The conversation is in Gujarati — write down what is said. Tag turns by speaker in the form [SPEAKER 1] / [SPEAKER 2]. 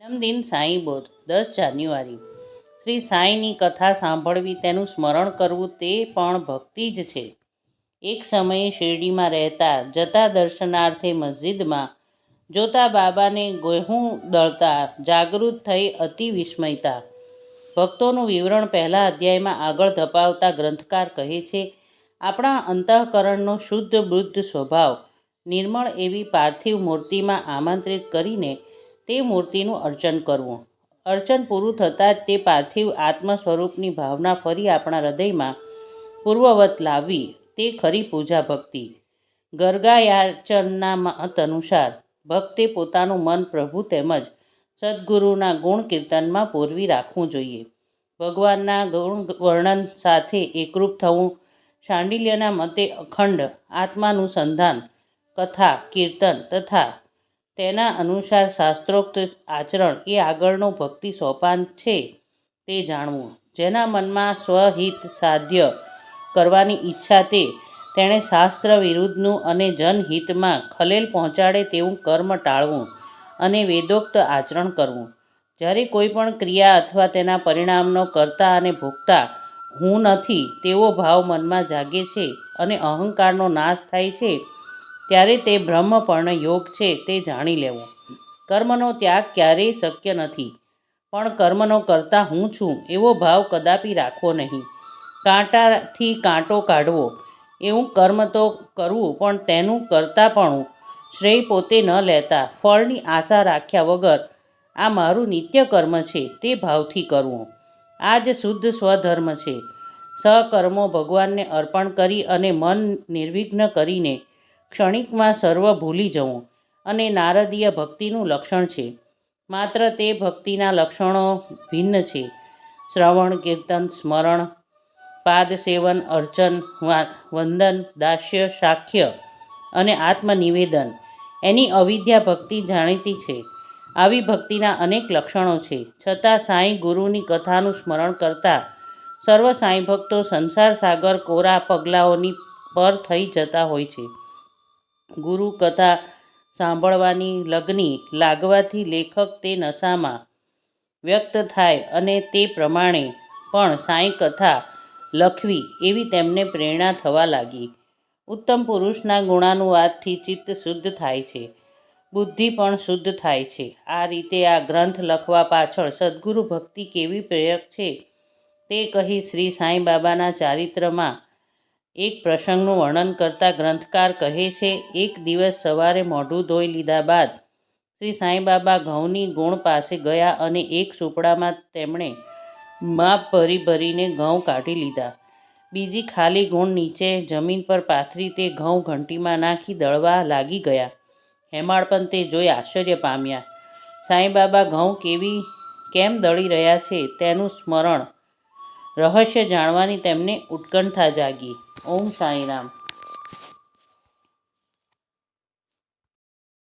[SPEAKER 1] જન્મદિન સાંઈ બોધ 10 જાન્યુઆરી. શ્રી સાંઈની કથા સાંભળવી, તેનું સ્મરણ કરવું તે પણ ભક્તિ જ છે. એક સમયે શિરડીમાં રહેતા જતા દર્શનાર્થે મસ્જિદમાં જોતા બાબાને ગેહું દળતા જાગૃત થઈ અતિ વિસ્મયતા. ભક્તોનું વિવરણ પહેલા અધ્યાયમાં આગળ ધપાવતા ગ્રંથકાર કહે છે, આપણા અંતઃકરણનો શુદ્ધ બુદ્ધ સ્વભાવ નિર્મળ એવી પાર્થિવ મૂર્તિમાં આમંત્રિત કરીને તે મૂર્તિનું અર્ચન કરવું. અર્ચન પૂરું થતાં જ તે પાર્થિવ આત્મ સ્વરૂપની ભાવના ફરી આપણા હૃદયમાં પૂર્વવત લાવવી, તે ખરી પૂજા ભક્તિ. ગર્ગાયાચનના મત અનુસાર ભક્તે પોતાનું મન પ્રભુ તેમજ સદ્ગુરુના ગુણ કીર્તનમાં પોરવી રાખવું જોઈએ. ભગવાનના ગુણ વર્ણન સાથે એકરૂપ થવું. શાંડિલ્યના મતે અખંડ આત્માનુસંધાન, કથા, કીર્તન તથા તેના અનુસાર શાસ્ત્રોક્ત આચરણ એ આગળનો ભક્તિ સોપાન છે તે જાણવું. જેના મનમાં સ્વહિત સાધ્ય કરવાની ઈચ્છા તેણે શાસ્ત્ર વિરુદ્ધનું અને જનહિતમાં ખલેલ પહોંચાડે તેવું કર્મ ટાળવું અને વેદોક્ત આચરણ કરવું. જ્યારે કોઈ પણ ક્રિયા અથવા તેના પરિણામનો કર્તા અને ભોગતા હું નથી તેવો ભાવ મનમાં જાગે છે અને અહંકારનો નાશ થાય છે, ત્યારે તે બ્રહ્મપર્ણ યોગ છે તે જાણી લેવું. કર્મનો ત્યાગ ક્યારેય શક્ય નથી, પણ કર્મનો કર્તા હું છું એવો ભાવ કદાપી રાખવો નહીં. કાંટાથી કાંટો કાઢવો એવું કર્મ તો કરવું, પણ તેનું કર્તાપણું શ્રેય પોતે ન લેતા ફળની આશા રાખ્યા વગર આ મારું નિત્ય કર્મ છે તે ભાવથી કરવું. આ જ શુદ્ધ સ્વધર્મ છે. સકર્મો ભગવાનને અર્પણ કરી અને મન નિર્વિઘ્ન કરીને ક્ષણિકમાં સર્વ ભૂલી જવું અને નારદીય ભક્તિનું લક્ષણ છે. માત્ર તે ભક્તિના લક્ષણો ભિન્ન છે. શ્રવણ, કીર્તન, સ્મરણ, પાદસેવન, અર્ચન, વંદન, દાસ્ય, સાખ્ય અને આત્મનિવેદન એની અવિદ્યા ભક્તિ જાણીતી છે. આવી ભક્તિના અનેક લક્ષણો છે. છતાં સાંઈ ગુરુની કથાનું સ્મરણ કરતા સર્વ સાંઈ ભક્તો સંસાર સાગર કોરા પગલાઓની પર થઈ જતા હોય છે. ગુરુ કથા સાંભળવાની લગની લાગવાથી લેખક તે નશામાં વ્યક્ત થાય અને તે પ્રમાણે પણ સાંઈ કથા લખવી એવી તેમને પ્રેરણા થવા લાગી. ઉત્તમ પુરુષના ગુણાનુવાદથી ચિત્ત શુદ્ધ થાય છે, બુદ્ધિ પણ શુદ્ધ થાય છે. આ રીતે આ ગ્રંથ લખવા પાછળ સદ્ગુરુ ભક્તિ કેવી પ્રેરક છે તે કહી શ્રી સાંઈ બાબાના ચારિત્રમાં એક પ્રસંગનું વર્ણન કરતા ગ્રંથકાર કહે છે, એક દિવસ સવારે મોઢું ધોઈ લીધા બાદ શ્રી સાંઈ બાબા ઘઉંની ગુણ પાસે ગયા અને એક સુપડામાં તેમણે માપ ભરી ભરીને ઘઉં કાઢી લીધા. બીજી ખાલી ગુણ નીચે જમીન પર પાથરી તે ઘઉં ઘંટીમાં નાખી દળવા લાગી ગયા. હેમાળપંત તે જોઈ આશ્ચર્ય પામ્યા. સાંઈ બાબા ઘઉં કેમ દળી રહ્યા છે તેનું સ્મરણ રહસ્ય જાણવાની તેમને ઉત્કંઠા જાગી. ઓમ સાંઈરામ.